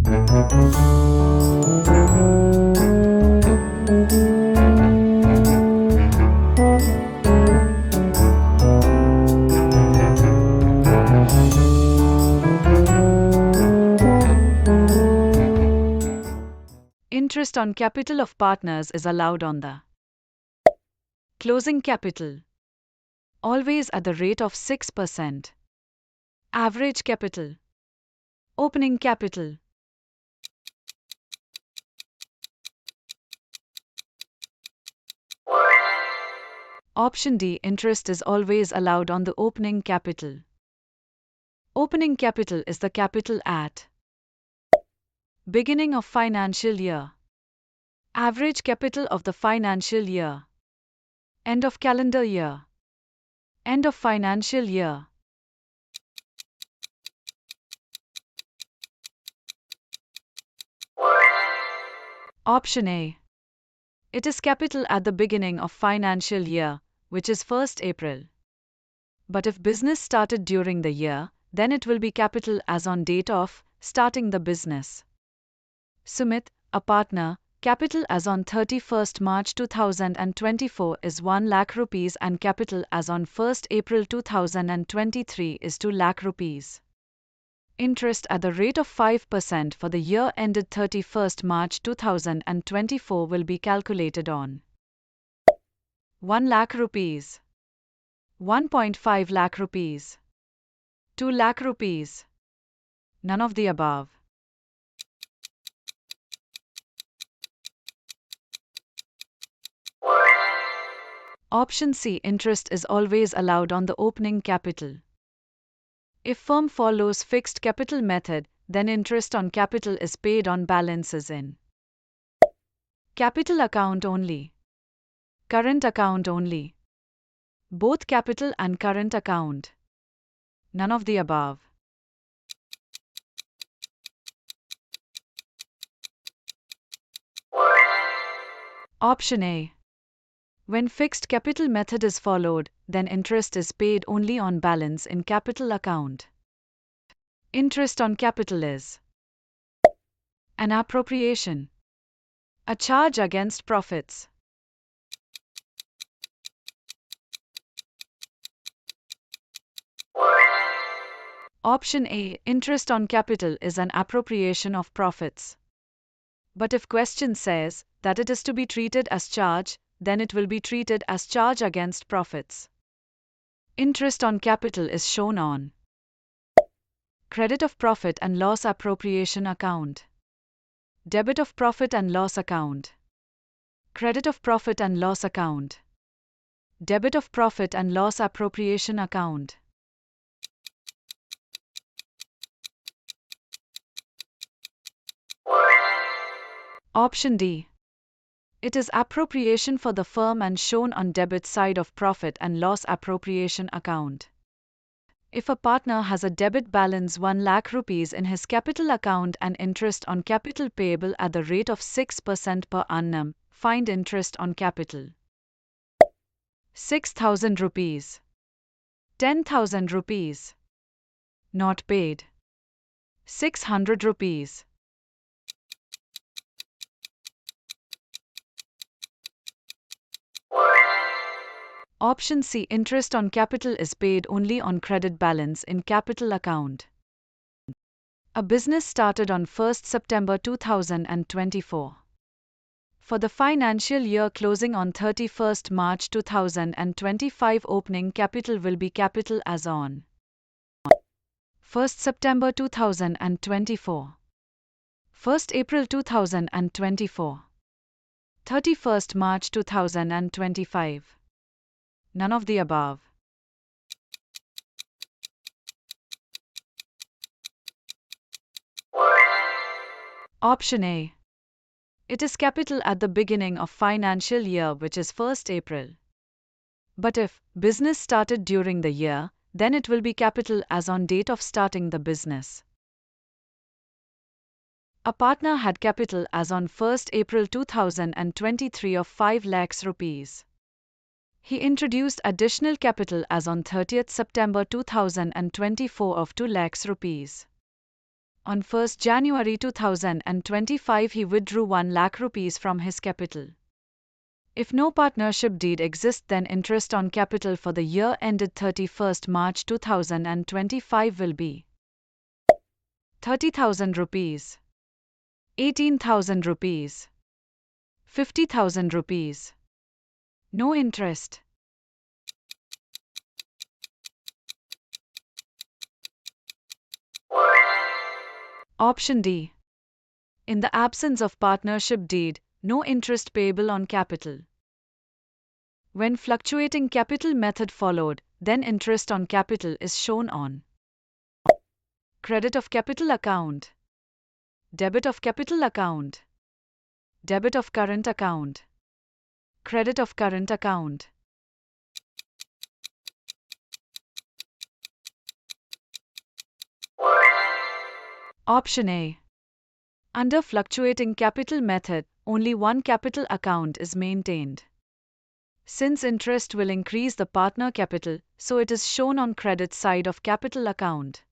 Interest on capital of partners is allowed on the closing capital, always at the rate of 6%. Average capital, opening capital. Option D. Interest is always allowed on the opening capital. Opening capital is the capital at beginning of financial year, average capital of the financial year, end of calendar year, end of financial year. Option A. It is capital at the beginning of financial year, which is 1st April. But if business started during the year, then it will be capital as on date of starting the business. Sumit, a partner, capital as on 31st March 2024 is 1 lakh rupees and capital as on 1st April 2023 is 2 lakh rupees. Interest at the rate of 5% for the year ended 31st March 2024 will be calculated on 1 lakh rupees, 1.5 lakh rupees, 2 lakh rupees. None of the above. Option C. Interest is always allowed on the opening capital. If firm follows fixed capital method, then interest on capital is paid on balances in capital account only, current account only, both capital and current account. None of the above. Option A. When fixed capital method is followed, then interest is paid only on balance in capital account. Interest on capital is an appropriation, a charge against profits. Option A. Interest on capital is an appropriation of profits. But if question says that it is to be treated as charge, then it will be treated as charge against profits. Interest on capital is shown on credit of profit and loss appropriation account, debit of profit and loss account, credit of profit and loss account, debit of profit and loss appropriation account. Option D. It is appropriation for the firm and shown on debit side of profit and loss appropriation account. If a partner has a debit balance 1 lakh rupees in his capital account and interest on capital payable at the rate of 6% per annum, find interest on capital. 6,000 rupees. 10,000 rupees. Not paid. 600 rupees. Option C. Interest on capital is paid only on credit balance in capital account. A business started on 1st September 2024. For the financial year closing on 31st March 2025, opening capital will be capital as on 1st September 2024, 1st April 2024, 31st March 2025. None of the above. Option A. It is capital at the beginning of financial year, which is 1st April. But if business started during the year, then it will be capital as on date of starting the business. A partner had capital as on 1st April 2023 of 5 lakhs rupees. He introduced additional capital as on 30th September 2024 of 2 lakhs rupees. On 1st January 2025, he withdrew 1 lakh rupees from his capital. If no partnership deed exists, then interest on capital for the year ended 31st March 2025 will be 30,000 rupees, 18,000 rupees, 50,000 rupees. No interest. Option D. In the absence of partnership deed, no interest payable on capital. When fluctuating capital method followed, then interest on capital is shown on credit of capital account, debit of capital account, debit of current account, credit of current account. Option A. Under fluctuating capital method, only one capital account is maintained. Since interest will increase the partner capital, so it is shown on credit side of capital account.